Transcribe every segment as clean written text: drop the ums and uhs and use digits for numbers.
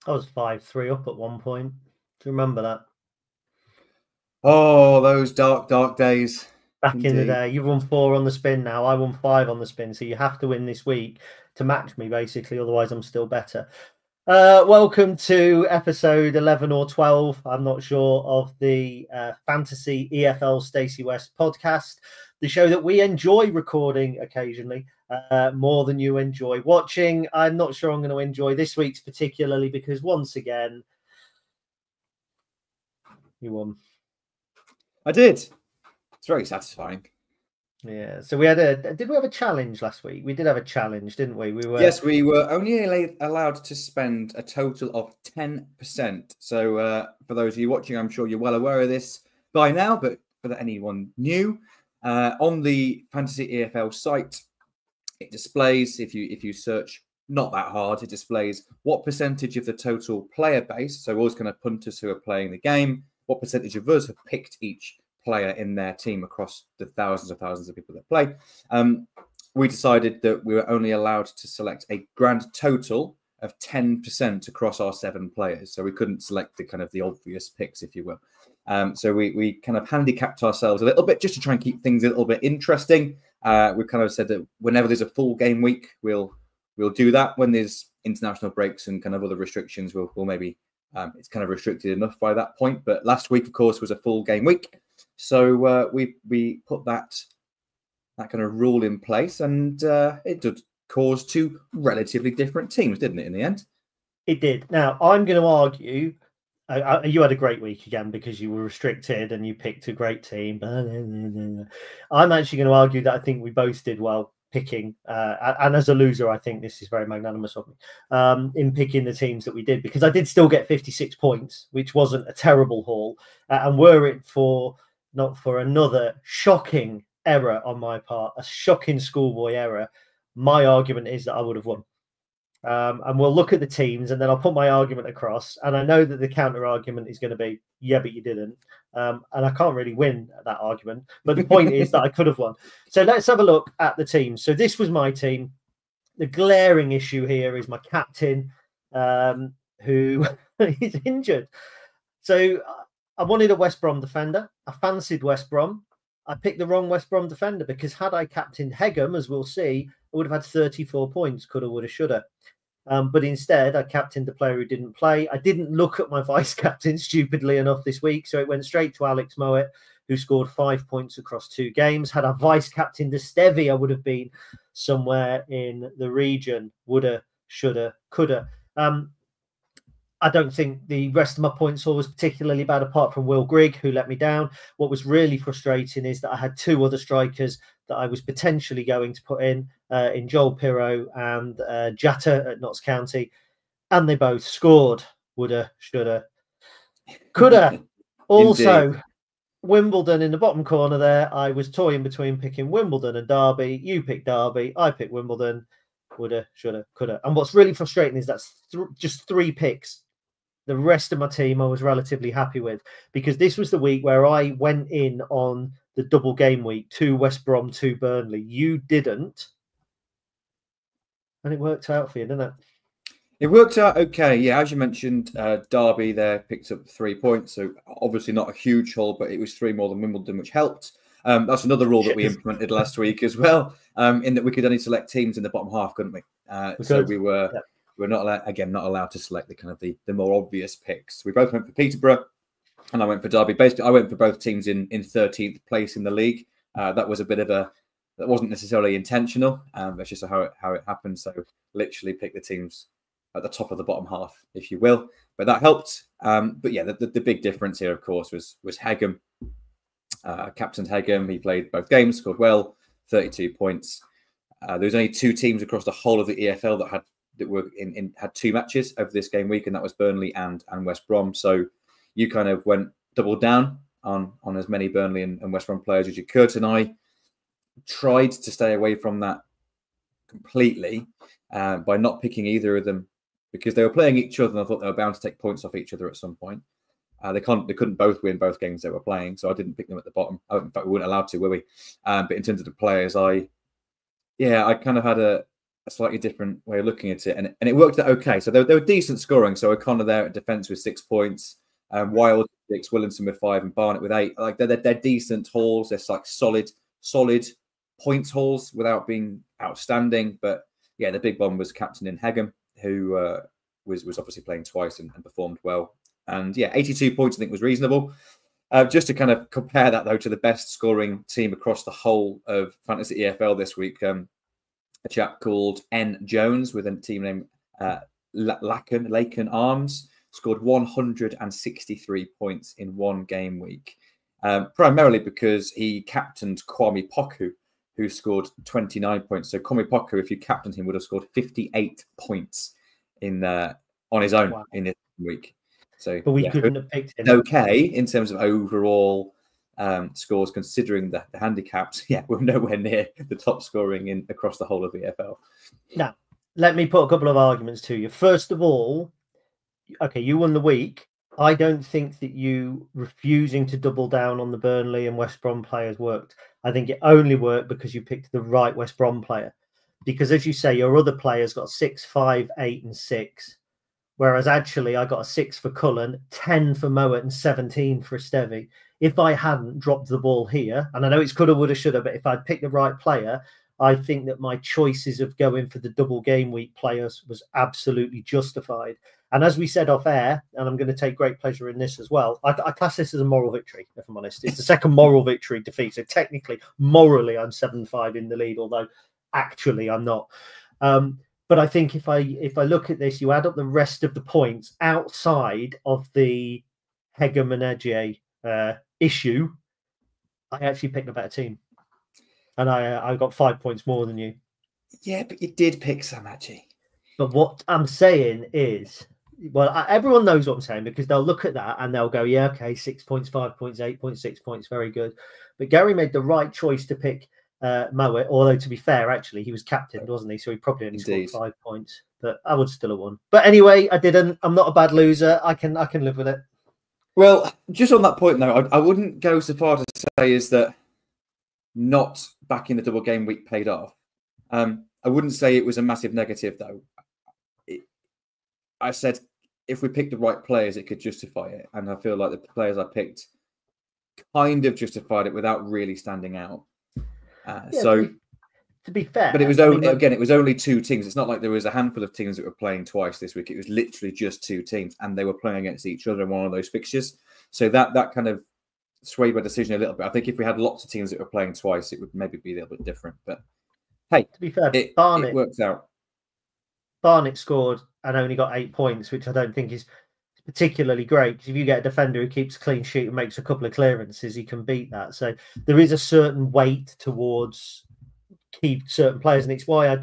I was 5-3 up at one point. Do you remember that? Oh, those dark, dark days. Back Indeed. in the day, you've won 4 on the spin now. I won 5 on the spin, so you have to win this week to match me, basically. Otherwise, I'm still better. Welcome to episode 11 or 12, I'm not sure, of the Fantasy EFL Stacey West podcast, the show that we enjoy recording occasionally more than you enjoy watching. I'm not sure I'm going to enjoy this week's particularly because once again, you won. I did. It's very satisfying. Yeah, so we had did we have a challenge last week? We did have a challenge, didn't we? Yes, we were only allowed to spend a total of 10%. So for those of you watching, I'm sure you're well aware of this by now, but for anyone new, on the Fantasy EFL site, it displays, if you search not that hard, it displays what percentage of the total player base, so always kind of punters who are playing the game, what percentage of us have picked each player in their team across the thousands of people that play. We decided that we were only allowed to select a grand total of 10% across our 7 players. So we couldn't select the obvious picks, if you will. So we kind of handicapped ourselves a little bit just to try and keep things a little bit interesting. We kind of said that whenever there's a full game week, we'll do that. When there's international breaks and kind of other restrictions, we'll maybe it's kind of restricted enough by that point. But last week, of course, was a full game week. So we put that kind of rule in place, and it did cause 2 relatively different teams, didn't it, in the end? It did. Now, I'm going to argue, you had a great week again because you were restricted and you picked a great team. I'm actually going to argue that I think we both did well picking, and as a loser, I think this is very magnanimous of me, in picking the teams that we did, because I did still get 56 points, which wasn't a terrible haul, and were it not for another shocking error on my part, a shocking schoolboy error, my argument is that I would have won. And we'll look at the teams and then I'll put my argument across. And I know that the counter argument is going to be, yeah, but you didn't. And I can't really win that argument. But the point is that I could have won. So let's have a look at the team. So this was my team. The glaring issue here is my captain, who is injured. So I wanted a West Brom defender. I fancied West Brom. I picked the wrong West Brom defender because had I captained Hegem, as we'll see, I would have had 34 points, coulda, woulda, shoulda. But instead, I captained a player who didn't play. I didn't look at my vice-captain, stupidly enough, this week, so it went straight to Alex Mowat, who scored 5 points across 2 games. Had I vice-captained Estevie, I would have been somewhere in the region. Woulda, shoulda, coulda. I don't think the rest of my points haul was particularly bad, apart from Will Grigg, who let me down. What was really frustrating is that I had 2 other strikers that I was potentially going to put in Joel Pirro and Jatta at Notts County, and they both scored. Woulda, shoulda, coulda. Also, Wimbledon in the bottom corner there, I was toying between picking Wimbledon and Derby. You picked Derby, I picked Wimbledon. Woulda, shoulda, coulda. And what's really frustrating is that's just 3 picks. The rest of my team I was relatively happy with, because this was the week where I went in on the double game week, 2 West Brom, 2 Burnley. You didn't. And it worked out for you, didn't it? It worked out okay. Yeah, as you mentioned, Derby there picked up 3 points. So obviously not a huge haul, but it was 3 more than Wimbledon, which helped. That's another rule that we implemented last week as well, in that we could only select teams in the bottom half, couldn't we? So we were... Yeah. We're not allowed to select the more obvious picks. We both went for Peterborough, and I went for Derby. Basically, I went for both teams in 13th place in the league. That was that wasn't necessarily intentional. That's just how it happened. So literally pick the teams at the top of the bottom half, if you will. But that helped. But yeah, the big difference here, of course, was Hegem. Captain Hegem. He played both games, scored well, 32 points. There was only 2 teams across the whole of the EFL that had 2 matches over this game week, and that was Burnley and West Brom. So you kind of went double down on as many Burnley and West Brom players as you could, and I tried to stay away from that completely by not picking either of them, because they were playing each other and I thought they were bound to take points off each other at some point. They couldn't both win both games they were playing, so I didn't pick them at the bottom. In fact, we weren't allowed to, were we? But in terms of the players, I kind of had a a slightly different way of looking at it, and it worked out okay. So they were decent scoring. So O'Connor there at defence with 6 points, Wild 6, Williamson with 5, and Barnett with 8. Like they're decent hauls. They're like solid points hauls without being outstanding. But yeah, the big one was captain in Hegem, who was obviously playing twice and performed well. And yeah, 82 points I think was reasonable. Just to kind of compare that though to the best scoring team across the whole of Fantasy EFL this week, a chap called N Jones with a team name Laken Arms scored 163 points in one game week, primarily because he captained Kwame Poku, who scored 29 points. So Kwame Poku, if you captained him, would have scored 58 points in on his own in this week. So, but we couldn't have picked him. Okay, in terms of overall scores, considering the handicaps, yeah, we're nowhere near the top scoring across the whole of the EFL. Now, let me put a couple of arguments to you. First of all, okay, you won the week. I don't think that you refusing to double down on the Burnley and West Brom players worked. I think it only worked because you picked the right West Brom player. Because as you say, your other players got 6, 5, 8, and 6. Whereas actually I got a 6 for Cullen, 10 for Mowat, and 17 for Esteve. If I hadn't dropped the ball here, and I know it's coulda, woulda, shoulda, but if I'd picked the right player, I think that my choices of going for the double game week players was absolutely justified. And as we said off air, and I'm going to take great pleasure in this as well, I class this as a moral victory, if I'm honest. It's the second moral victory defeat. So technically, morally, I'm 7-5 in the lead, although actually I'm not. But I think if I look at this, you add up the rest of the points outside of the Hegem and Ege issue, I actually picked a better team. And I got 5 points more than you. Yeah, but you did pick Sam Ege. But what I'm saying is, well, everyone knows what I'm saying because they'll look at that and they'll go, yeah, okay, 6 points, 5 points, 8 points, 6 points, very good. But Gary made the right choice to pick Mowat, although to be fair, actually, he was captain, wasn't he? So he probably only scored 5 points, but I would still have won. But anyway, I didn't. I'm not a bad loser. I can live with it. Well, just on that point, though, I wouldn't go so far to say is that not backing the double game week paid off. I wouldn't say it was a massive negative, though. I said if we picked the right players, it could justify it. And I feel like the players I picked kind of justified it without really standing out. So to be fair, but it was only, again, it was only 2 teams. It's not like there was a handful of teams that were playing twice this week. It was literally just 2 teams, and they were playing against each other in one of those fixtures. So that kind of swayed my decision a little bit. I think if we had lots of teams that were playing twice, it would maybe be a little bit different. But hey, to be fair, it works out. Barnett scored and only got 8 points, which I don't think is particularly great, because if you get a defender who keeps a clean sheet and makes a couple of clearances, he can beat that. So there is a certain weight towards keep certain players, and it's why I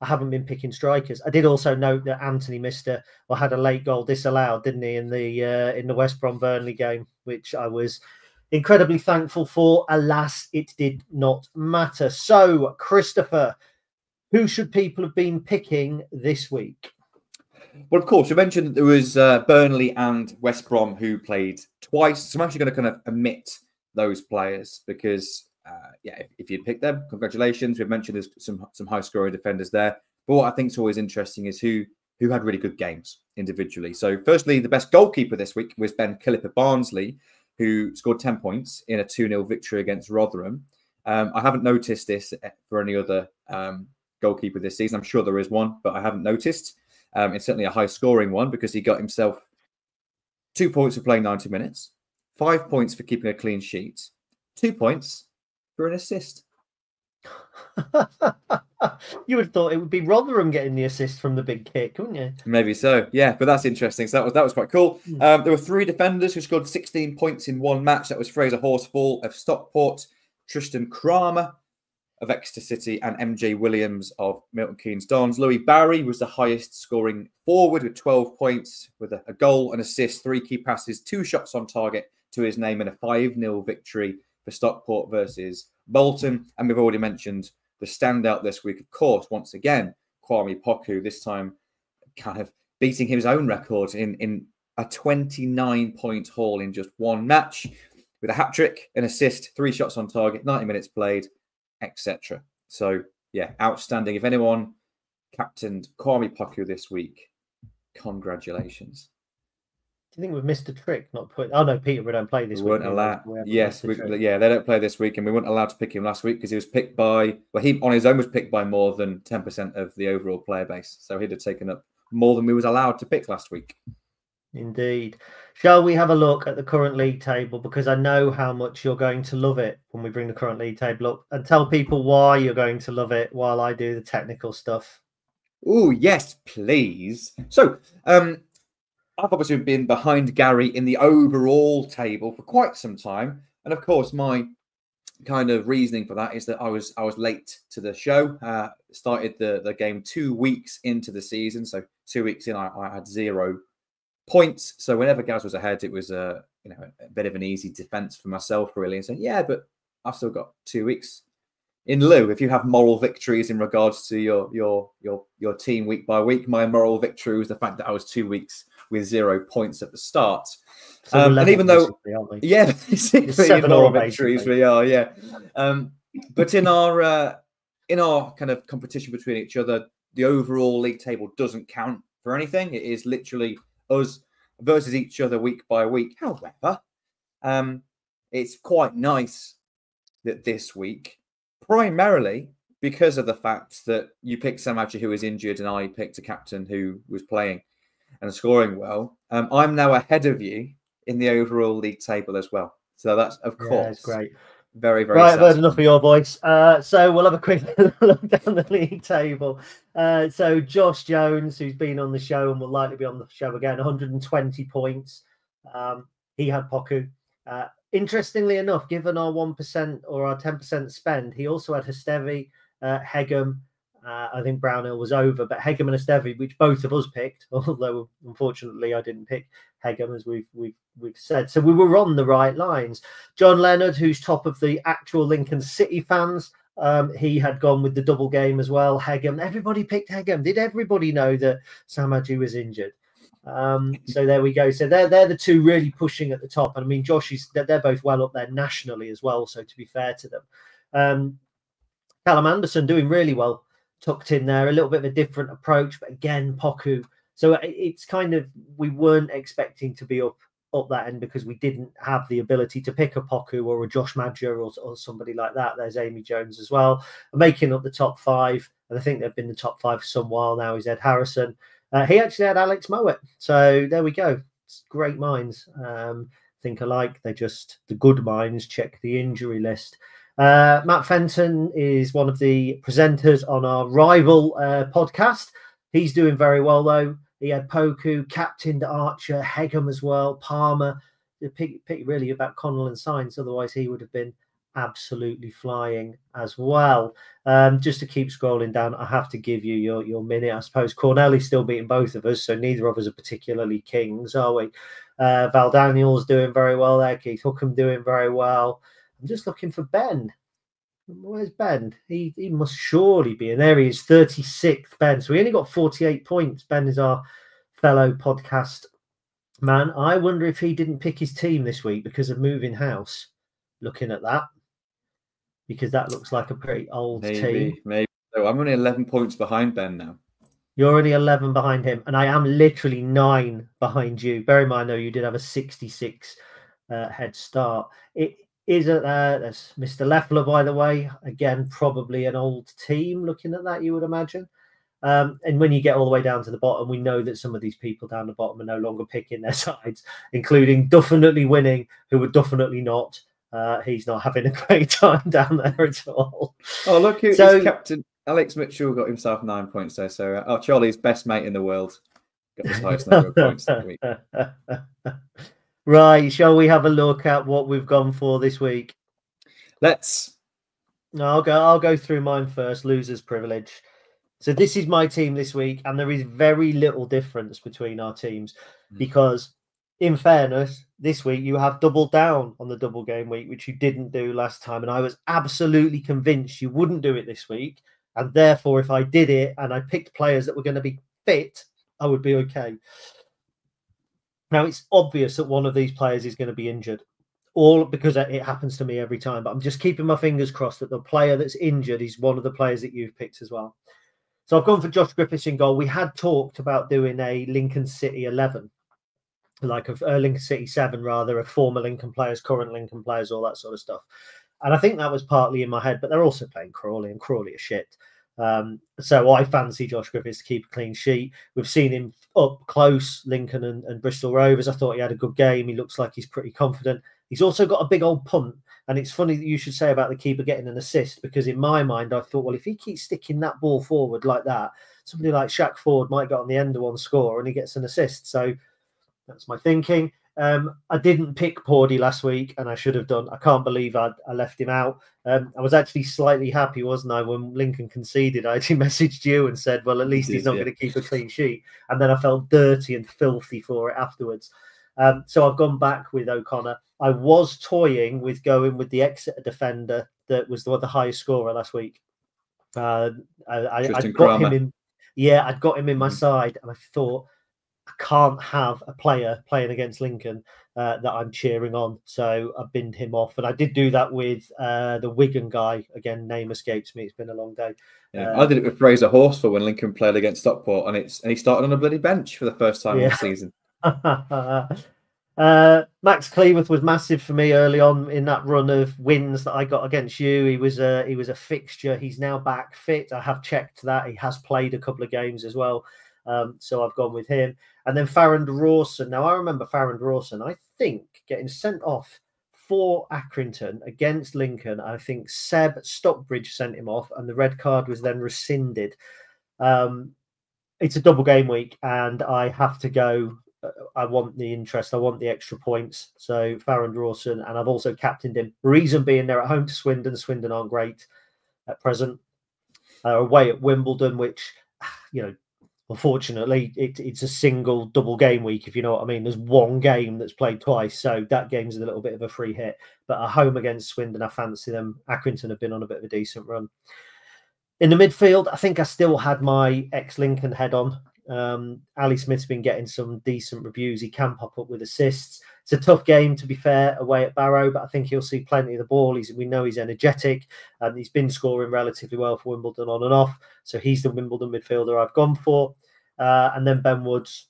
haven't been picking strikers. I did also note that Anthony had a late goal disallowed, didn't he, in the West Brom Burnley game, which I was incredibly thankful for. Alas, it did not matter. So, Christopher, who should people have been picking this week? Well, of course, you mentioned that there was Burnley and West Brom who played twice. So I'm actually going to kind of omit those players because, if you'd picked them, congratulations. We've mentioned there's some high-scoring defenders there. But what I think is always interesting is who had really good games individually. So firstly, the best goalkeeper this week was Ben Killiper Barnsley, who scored 10 points in a 2-0 victory against Rotherham. I haven't noticed this for any other goalkeeper this season. I'm sure there is one, but I haven't noticed. It's certainly a high-scoring one because he got himself 2 points for playing 90 minutes, 5 points for keeping a clean sheet, 2 points for an assist. You would have thought it would be Rotherham getting the assist from the big kick, wouldn't you? Maybe so, yeah, but that's interesting. So that was quite cool. There were 3 defenders who scored 16 points in one match. That was Fraser Horsfall of Stockport, Tristan Kramer of Exeter City, and MJ Williams of Milton Keynes Dons. Louis Barry was the highest scoring forward with 12 points, with a goal, an assist, 3 key passes, 2 shots on target to his name, and a 5-0 victory for Stockport versus Bolton. And we've already mentioned the standout this week, of course, once again, Kwame Poku, this time kind of beating his own record in a 29-point haul in just one match, with a hat-trick, an assist, 3 shots on target, 90 minutes played, etc. So, yeah, outstanding. If anyone captained Kwame Poku this week. Congratulations. Do you think we've missed a trick? Not put. Oh no, Peter, we don't play this we week. Weren't allowed. Yes, yeah, they don't play this week, and we weren't allowed to pick him last week because he was picked by. Well, he on his own was picked by more than 10% of the overall player base, so he'd have taken up more than we was allowed to pick last week. Indeed. Shall we have a look at the current league table? Because I know how much you're going to love it when we bring the current league table up, and tell people why you're going to love it while I do the technical stuff. Oh, yes, please. So, I've obviously been behind Gary in the overall table for quite some time. And of course, my kind of reasoning for that is that I was late to the show. Started the game 2 weeks into the season. So 2 weeks in, I had 0 points. So whenever Gaz was ahead, it was a bit of an easy defense for myself, really. And saying, yeah, but I've still got 2 weeks. In lieu, if you have moral victories in regards to your team week by week, my moral victory was the fact that I was 2 weeks with 0 points at the start. So and even though, yeah, basically in moral basically. victories we are, yeah. But in our kind of competition between each other, the overall league table doesn't count for anything. It is literally us versus each other week by week. However, it's quite nice that this week, primarily because of the fact that you picked Sam Adji, who was injured, and I picked a captain who was playing and scoring well. I'm now ahead of you in the overall league table as well. So that's, of course, great. Very, very right. I've heard enough of your voice. So we'll have a quick look down the league table. So Josh Jones, who's been on the show and will likely be on the show again, 120 points. He had Poku. Interestingly enough, given our 1% or our 10% spend, he also had Hestevi, Hegem. I think Brownhill was over, but Hegem and Hestevi, which both of us picked, although unfortunately I didn't pick Hegem, as we've said. So we were on the right lines. John Leonard, who's top of the actual Lincoln City fans, he had gone with the double game as well. Hegem, everybody picked Hegem. Did everybody know that Sam Adji was injured? So there we go. So they're the two really pushing at the top. And I mean, Josh they're both well up there nationally as well. So to be fair to them, Callum Anderson doing really well, tucked in there, a little bit of a different approach, but again, Poku. So it's kind of, we weren't expecting to be up that end because we didn't have the ability to pick a Poku or a Josh Madger or somebody like that. There's Amy Jones as well, making up the top 5. And I think they've been the top 5 for some while now. Is Ed Harrison. He actually had Alex Mowat. So there we go. It's great minds. Think alike. They're just the good minds. Check the injury list. Matt Fenton is one of the presenters on our rival podcast. He's doing very well, though. He had Poku, captained Archer, Hegem as well, Palmer. The pick really about Connell and Sainz. Otherwise, he would have been absolutely flying as well. Just to keep scrolling down, I have to give you your minute. I suppose Corneli's still beating both of us, so neither of us are particularly kings, are we? Val Daniels doing very well there. Keith Hookham doing very well. I'm just looking for Ben. Where's Ben? He must surely be in there. He is 36th, Ben. So we only got 48 points. Ben is our fellow podcast man. I wonder if he didn't pick his team this week because of moving house. Looking at that, because that looks like a pretty old team. Maybe. So I'm only 11 points behind Ben now. You're only 11 behind him, and I am literally 9 behind you. Bear in mind, though, you did have a 66 head start. It is that's Mr. Leffler, by the way. Again, probably an old team. Looking at that, you would imagine. And when you get all the way down to the bottom, we know that some of these people down the bottom are no longer picking their sides, including definitely winning, who were definitely not. He's not having a great time down there at all. Oh, look, who's captain. Alex Mitchell got himself 9 points there. So Charlie's best mate in the world got the highest number of points that week. Right, shall we have a look at what we've gone for this week? Let's. I'll go through mine first. Loser's privilege. So this is my team this week, and there is very little difference between our teams because, in fairness, this week you have doubled down on the double game week, which you didn't do last time, and I was absolutely convinced you wouldn't do it this week, and therefore, if I did it and I picked players that were going to be fit, I would be okay. Now, it's obvious that one of these players is going to be injured, all because it happens to me every time. But I'm just keeping my fingers crossed that the player that's injured is one of the players that you've picked as well. So I've gone for Josh Griffiths in goal. We had talked about doing a Lincoln City 11, like a Lincoln City 7, rather, of former Lincoln players, current Lincoln players, all that sort of stuff. And I think that was partly in my head, but they're also playing Crawley, and Crawley is shit. So I fancy Josh Griffiths to keep a clean sheet. We've seen him up close, Lincoln and Bristol Rovers. I thought he had a good game. He looks like he's pretty confident. He's also got a big old punt. And it's funny that you should say about the keeper getting an assist, because in my mind, I thought, well, if he keeps sticking that ball forward like that, somebody like Shaq Ford might get on the end of one score and he gets an assist. So that's my thinking. I didn't pick Pordy last week, and I should have done. I can't believe I left him out. I was actually slightly happy, wasn't I, when Lincoln conceded? I actually messaged you and said, well, at least he's not going to keep a clean sheet. And then I felt dirty and filthy for it afterwards. So I've gone back with O'Connor. I was toying with going with the Exeter defender that was the highest scorer last week. I'd got him in. Yeah, I'd got him in my side, and I thought, I can't have a player playing against Lincoln that I'm cheering on. So I binned him off. And I did do that with the Wigan guy. Again, name escapes me. It's been a long day. Yeah, I did it with Fraser Horsford when Lincoln played against Stockport, and he started on a bloody bench for the first time this season. Max Cleworth was massive for me early on in that run of wins that I got against you. He was a fixture. He's now back fit. I have checked that. He has played a couple of games as well. So I've gone with him. And then Farrand Rawson. Now, I remember Farrand Rawson, I think, getting sent off for Accrington against Lincoln. I think Seb Stockbridge sent him off, and the red card was then rescinded. It's a double game week, and I have to go. I want the interest. I want the extra points. So Farrand Rawson, and I've also captained him. Reason being, they're at home to Swindon. Swindon aren't great at present. Away at Wimbledon, which, unfortunately, it's a single double game week, if you know what I mean. There's one game that's played twice, so that game's a little bit of a free hit. But at home against Swindon, I fancy them. Accrington have been on a bit of a decent run. In the midfield, I think I still had my ex-Lincoln head on. Ali Smith's been getting some decent reviews. He can pop up with assists. It's a tough game, to be fair, away at Barrow, but I think he'll see plenty of the ball. We know he's energetic, and he's been scoring relatively well for Wimbledon on and off. So he's the Wimbledon midfielder I've gone for. And then Ben Woods,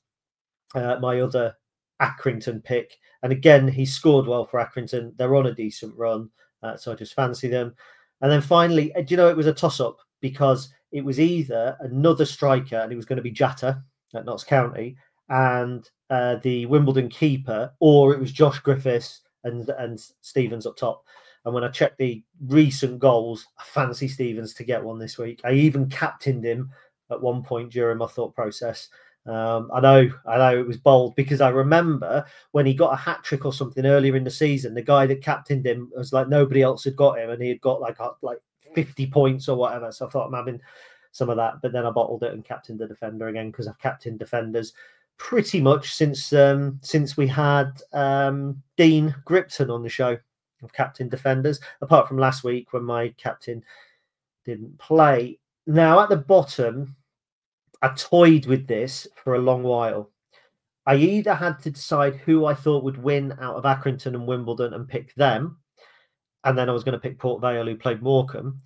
my other Accrington pick. And again, he scored well for Accrington. They're on a decent run, so I just fancy them. And then finally, do you know, it was a toss-up, because it was either another striker, and it was going to be Jatta at Notts County, and the Wimbledon keeper, or it was Josh Griffiths and Stevens up top. And when I checked the recent goals, I fancy Stevens to get one this week. I even captained him at one point during my thought process. I know it was bold, because I remember when he got a hat trick or something earlier in the season, the guy that captained him was like nobody else had got him, and he had got like 50 points or whatever. So I thought I'm having some of that, but then I bottled it and captained the defender again, because I've captained defenders pretty much since we had Dean Gripton on the show. I've captained defenders, apart from last week when my captain didn't play. Now at the bottom, I toyed with this for a long while. I either had to decide who I thought would win out of Accrington and Wimbledon and pick them, and then I was going to pick Port Vale, who played Morecambe,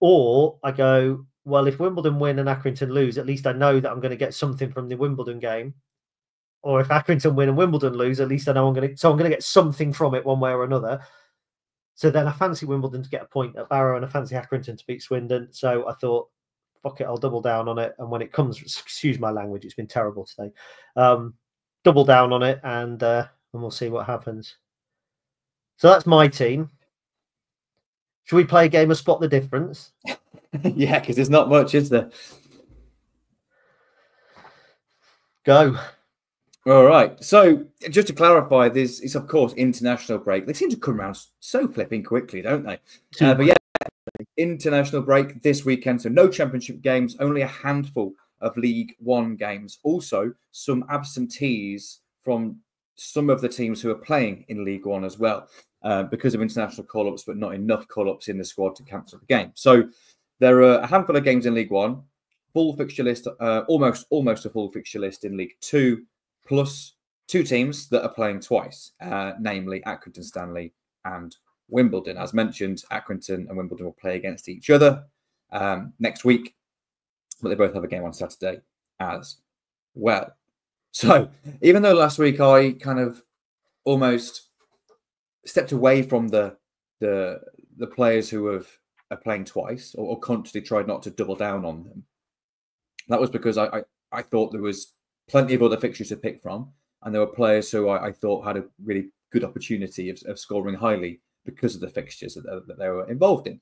or I go, well, if Wimbledon win and Accrington lose, at least I know that I'm going to get something from the Wimbledon game. Or if Accrington win and Wimbledon lose, at least I know I'm going to get something from it one way or another. So then I fancy Wimbledon to get a point at Barrow, and I fancy Accrington to beat Swindon. So I thought, fuck it, I'll double down on it. And when it comes, excuse my language, it's been terrible today. Double down on it, and we'll see what happens. So that's my team. Should we play a game of Spot the Difference? Yeah, because there's not much, is there? Go. All right. So just to clarify, this is, of course, international break. They seem to come around so flipping quickly, don't they? But yeah, international break this weekend. So no championship games, only a handful of League One games. Also, some absentees from some of the teams who are playing in League One as well, because of international call-ups, but not enough call-ups in the squad to cancel the game. So there are a handful of games in League One, full fixture list, almost a full fixture list in League Two, plus two teams that are playing twice, namely Accrington Stanley and Wimbledon. As mentioned, Accrington and Wimbledon will play against each other next week. but they both have a game on Saturday as well. So even though last week I kind of almost stepped away from the players who are playing twice, or consciously tried not to double down on them, that was because I thought there was plenty of other fixtures to pick from, and there were players who I thought had a really good opportunity of scoring highly because of the fixtures that they were involved in.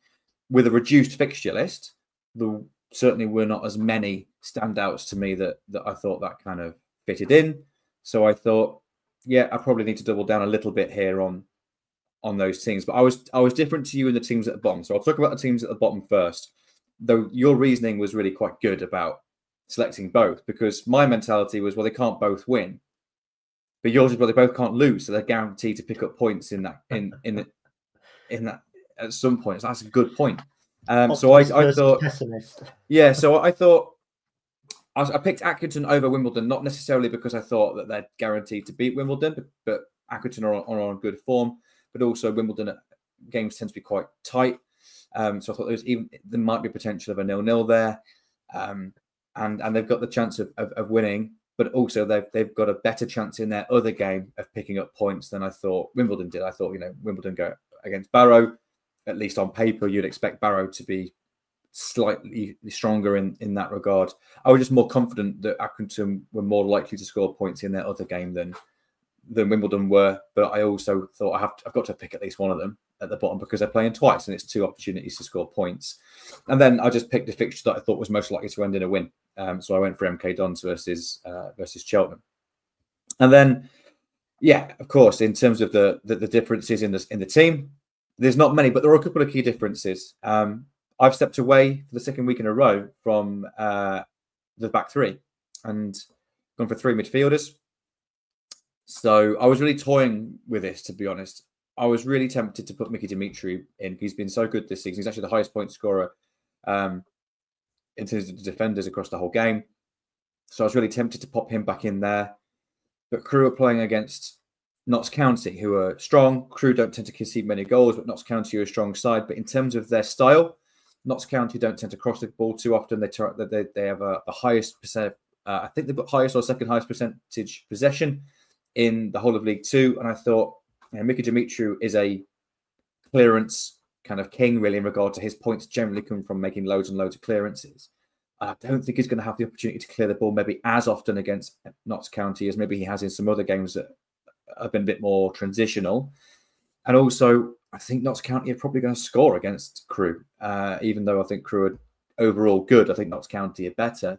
With a reduced fixture list, there certainly were not as many standouts to me that I thought that kind of fitted in. So I thought, yeah, I probably need to double down a little bit here on those teams. But I was different to you in the teams at the bottom. So I'll talk about the teams at the bottom first, though your reasoning was really quite good about selecting both, because my mentality was, well, they can't both win. But yours is, well, they both can't lose, so they're guaranteed to pick up points in that at some point. So that's a good point. So I thought, pessimist. Yeah. So I thought I picked Accrington over Wimbledon, not necessarily because I thought that they're guaranteed to beat Wimbledon, but Accrington are on good form. But also Wimbledon games tend to be quite tight. So I thought there might be potential of a 0-0 there, and they've got the chance of winning. But also they've got a better chance in their other game of picking up points than I thought Wimbledon did. I thought, Wimbledon go against Barrow, at least on paper, you'd expect Barrow to be slightly stronger in that regard. I was just more confident that Accrington were more likely to score points in their other game than Wimbledon were. But I also thought I've got to pick at least one of them at the bottom because they're playing twice and it's 2 opportunities to score points. And then I just picked the fixture that I thought was most likely to end in a win. So I went for MK Dons versus Cheltenham. And then, yeah, of course, in terms of the differences in the team, there's not many, but there are a couple of key differences. I've stepped away for the second week in a row from the back three and gone for 3 midfielders. So I was really toying with this, to be honest. I was really tempted to put Mickey Dimitri in. He's been so good this season. He's actually the highest point scorer in terms of the defenders across the whole game. So I was really tempted to pop him back in there. But Crewe are playing against Notts County, who are strong. Crewe don't tend to concede many goals, but Notts County are a strong side. But in terms of their style, Notts County don't tend to cross the ball too often. They have the highest percent. I think they've got highest or second highest percentage possession in the whole of League Two. And I thought, Mickey Dimitri is a clearance kind of king, really, in regard to his points generally come from making loads and loads of clearances. I don't think he's going to have the opportunity to clear the ball maybe as often against Notts County as maybe he has in some other games that have been a bit more transitional. And also, I think Notts County are probably going to score against Crewe, even though I think Crewe are overall good. I think Notts County are better.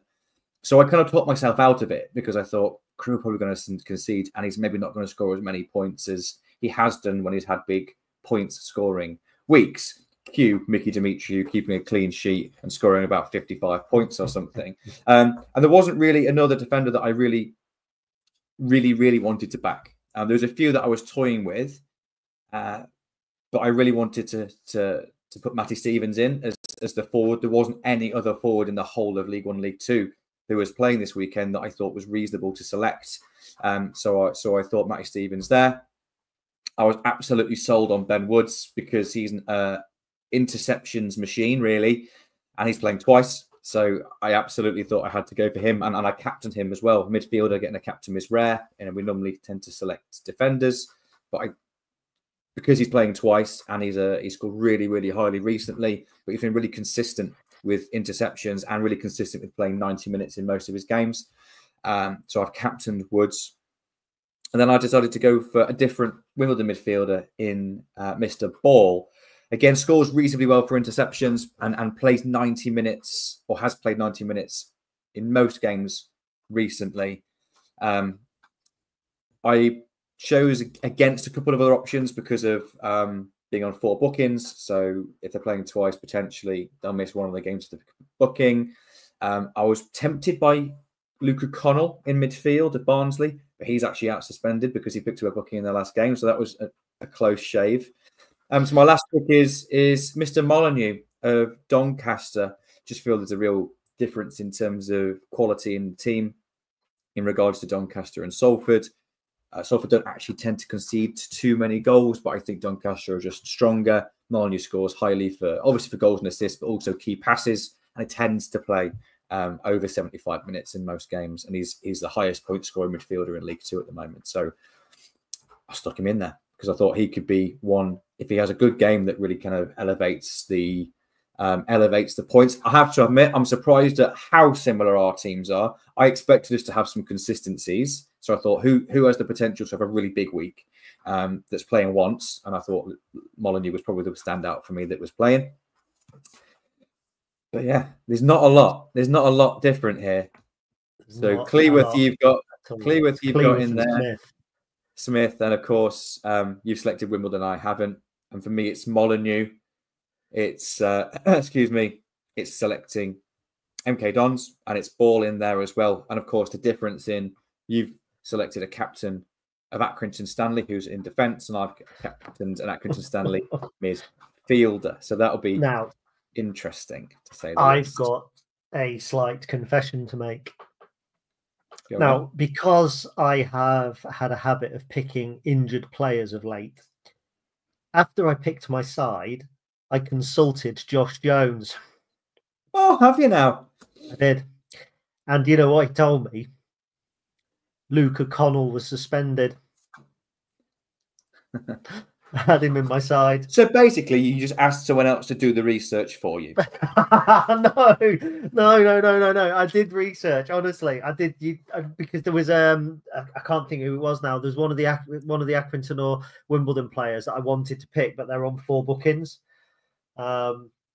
So I kind of talked myself out of it because I thought Crewe are probably going to concede and he's maybe not going to score as many points as he has done when he's had big points scoring weeks. Cue Mickey Dimitri keeping a clean sheet and scoring about 55 points or something. And there wasn't really another defender that I really wanted to back. There was a few that I was toying with, but I really wanted to put Matty Stevens in as the forward. There wasn't any other forward in the whole of League One, League Two who was playing this weekend that I thought was reasonable to select. So I thought Matty Stevens there. I was absolutely sold on Ben Woods because he's an interceptions machine, really, and he's playing twice. So I absolutely thought I had to go for him, and I captained him as well. Midfielder getting a captain is rare, and we normally tend to select defenders, but because he's playing twice and he's scored really highly recently, but he's been really consistent with interceptions and really consistent with playing 90 minutes in most of his games. So I've captained Woods. And then I decided to go for a different Wimbledon midfielder in Mr. Ball. Again, scores reasonably well for interceptions and plays 90 minutes or has played 90 minutes in most games recently. I chose against a couple of other options because of being on 4 bookings. So if they're playing twice, potentially they'll miss one of the games to the booking. I was tempted by Luke O'Connell in midfield at Barnsley, but he's actually out suspended because he picked up a booking in their last game. So that was a close shave. So my last pick is Mr. Molyneux of Doncaster. Just feel there's a real difference in terms of quality in the team in regards to Doncaster and Salford. Salford don't actually tend to concede too many goals, but I think Doncaster are just stronger. Molyneux scores highly obviously for goals and assists, but also key passes, and it tends to play over 75 minutes in most games, and he's the highest point scoring midfielder in League Two at the moment. So I stuck him in there because I thought he could be one if he has a good game that really kind of elevates the points. I have to admit, I'm surprised at how similar our teams are. I expected us to have some consistencies, so I thought who has the potential to have a really big week that's playing once, and I thought Molineux was probably the standout for me that was playing. But yeah, there's not a lot. There's not a lot different here. So Cleworth, you've got in there. Smith, and of course, you've selected Wimbledon. I haven't, and for me, it's Molineux. It's it's selecting MK Dons, and it's Ball in there as well. And of course, the difference in you've selected a captain of Accrington Stanley who's in defence, and I've captained an Accrington Stanley midfielder. So that'll be now interesting to say. I've got a slight confession to make. Now, because I have had a habit of picking injured players of late, after I picked my side, I consulted Josh Jones. Oh, have you now? I did. And you know what he told me? Luke O'Connell was suspended. I had him in my side. So basically, you just asked someone else to do the research for you. No. I did research. Honestly, I did. Because there was I can't think who it was now. There's one of the Accrington or Wimbledon players that I wanted to pick, but they're on 4 bookings.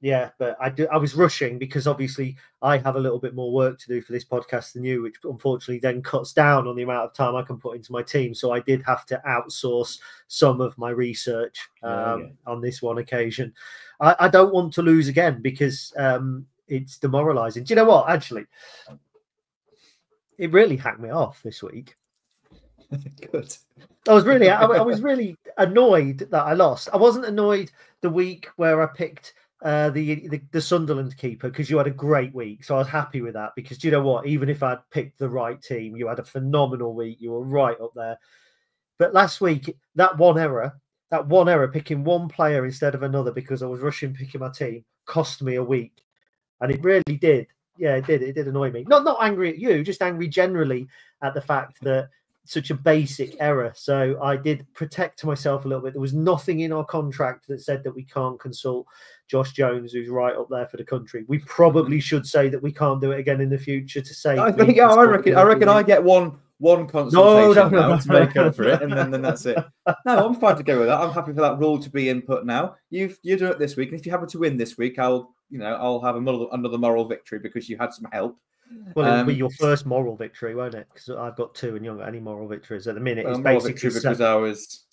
Yeah, but I was rushing because obviously I have a little bit more work to do for this podcast than you, which unfortunately then cuts down on the amount of time I can put into my team. So I did have to outsource some of my research on this one occasion. I don't want to lose again because it's demoralizing. Do you know what? Actually, it really hacked me off this week. Good. I was really annoyed that I lost. I wasn't annoyed the week where I picked the Sunderland keeper because you had a great week, so I was happy with that. Because do you know what? Even if I'd picked the right team, you had a phenomenal week. You were right up there. But last week, that one error, picking one player instead of another because I was rushing picking my team, cost me a week, and it really did. Yeah, it did. It did annoy me. Not angry at you, just angry generally at the fact that such a basic error. So I did protect myself a little bit. There was nothing in our contract that said that we can't consult Josh Jones, who's right up there for the country. We probably should say that we can't do it again in the future to say. I reckon I get one consultation now to make up for it, and then that's it. No, I'm fine to go with that. I'm happy for that rule to be input now. You're doing it this week, and if you happen to win this week, I'll have another moral victory because you had some help. Well, it'll be your first moral victory, won't it? Because I've got 2 and you haven't got any moral victories at the minute. It's basically because I was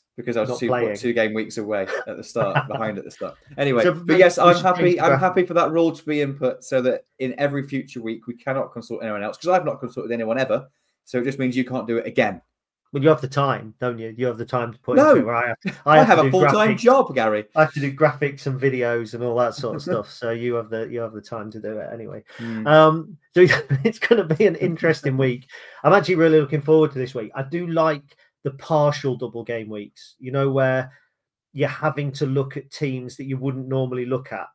2 game weeks away at the start, behind at the start. Anyway, but yes, I'm happy for that rule to be input so that in every future week we cannot consult anyone else because I've not consulted anyone ever. So it just means you can't do it again. Well, you have the time, don't you? You have the time to put into it. Where I have a full-time job, Gary. I have to do graphics and videos and all that sort of stuff. So you have the time to do it anyway. So it's going to be an interesting week. I'm actually really looking forward to this week. I do like the partial double game weeks, where you're having to look at teams that you wouldn't normally look at.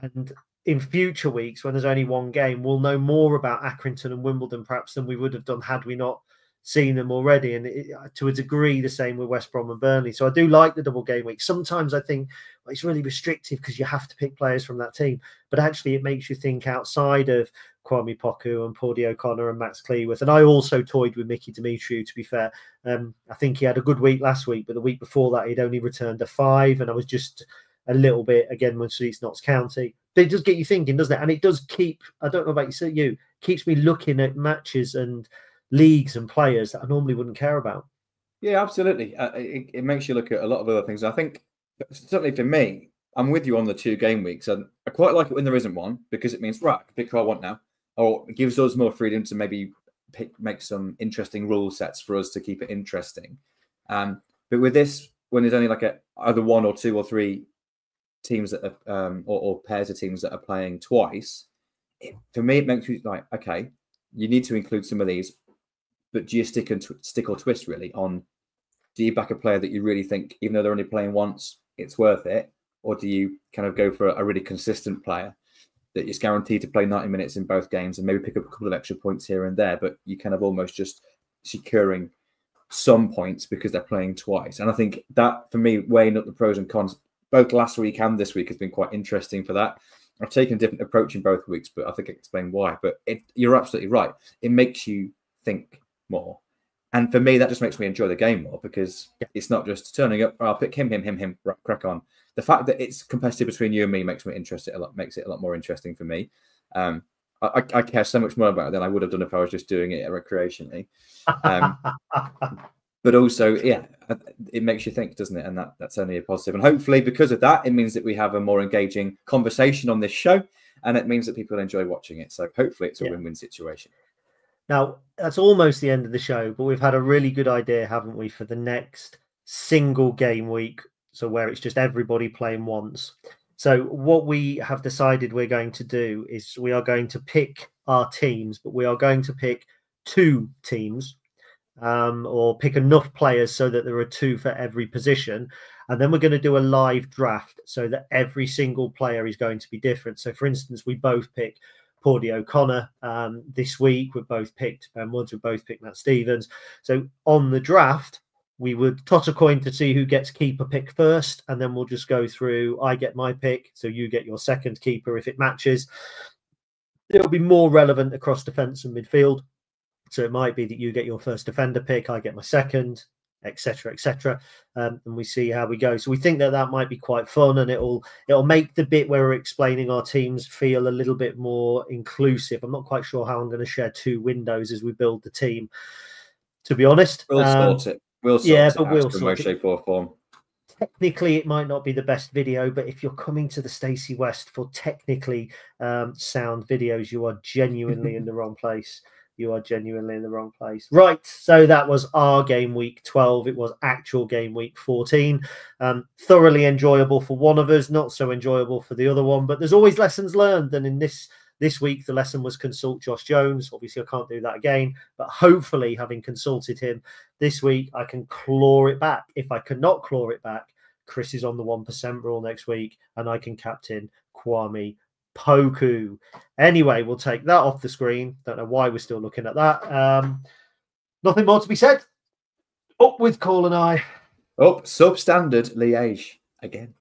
And in future weeks, when there's only one game, we'll know more about Accrington and Wimbledon perhaps than we would have done had we not seen them already. And to a degree, the same with West Brom and Burnley. So I do like the double game week. Sometimes I think it's really restrictive because you have to pick players from that team. But actually, it makes you think outside of Kwame Poku and Paudie O'Connor and Max Cleworth. And I also toyed with Mickey Demetriou, to be fair. I think he had a good week last week, but the week before that, he'd only returned a 5. And I was just a little bit, again, when it's Notts County. But it does get you thinking, doesn't it? And it does keep, I don't know about you, keeps me looking at matches and leagues and players that I normally wouldn't care about. Yeah, absolutely. It makes you look at a lot of other things. I think, certainly for me, I'm with you on the 2 game weeks. And I quite like it when there isn't one because it means, right, I can pick who I want now. Or it gives us more freedom to maybe make some interesting rule sets for us to keep it interesting. But with this, when there's only like either 1 or 2 or 3 teams that are, or pairs of teams that are playing twice, for me, it makes me like, okay, you need to include some of these, but do you stick or twist really on, do you back a player that you really think, even though they're only playing once, it's worth it? Or do you kind of go for a really consistent player? that it's guaranteed to play 90 minutes in both games and maybe pick up a couple of extra points here and there, but you kind of almost just securing some points because they're playing twice. And I think that, for me, weighing up the pros and cons, both last week and this week has been quite interesting for that. I've taken a different approach in both weeks, but I think I explain why. But you're absolutely right. It makes you think more. And for me, that just makes me enjoy the game more because it's not just turning up, I'll pick him, crack on. The fact that it's competitive between you and me makes it a lot more interesting for me. I care so much more about it than I would have done if I was just doing it recreationally. But also, yeah, it makes you think, doesn't it? And that's only a positive. And hopefully, because of that, it means that we have a more engaging conversation on this show, and it means that people enjoy watching it. So hopefully, it's a win-win situation. Now, that's almost the end of the show, but we've had a really good idea, haven't we, for the next single game week, so where it's just everybody playing once. So what we have decided we're going to do is we are going to pick our teams, but we are going to pick 2 teams, or pick enough players so that there are 2 for every position. And then we're going to do a live draft so that every single player is going to be different. So, for instance, we both pick Pordy O'Connor this week. We've both picked Ben Woods. We've both picked Matt Stevens. So on the draft, we would toss a coin to see who gets keeper pick first. And then we'll just go through. I get my pick, so you get your second keeper if it matches. It'll be more relevant across defence and midfield. So it might be that you get your first defender pick, I get my second, etc., etc., and we see how we go. So we think that might be quite fun, and it'll make the bit where we're explaining our teams feel a little bit more inclusive. I'm not quite sure how I'm going to share 2 windows as we build the team, to be honest. We'll sort it. We'll sort it out in no shape or form. Technically, it might not be the best video, but if you're coming to the Stacey West for technically sound videos, you are genuinely in the wrong place. You are genuinely in the wrong place. Right, so that was our game week 12. It was actual game week 14. Thoroughly enjoyable for one of us, not so enjoyable for the other one, but there's always lessons learned. And in this week, the lesson was consult Josh Jones. Obviously, I can't do that again, but hopefully, having consulted him this week, I can claw it back. If I cannot claw it back, Chris is on the 1% rule next week, and I can captain Kwame Poku. Anyway, we'll take that off the screen. Don't know why we're still looking at that. Nothing more to be said. Up with Cole and I. Up substandard Liège again.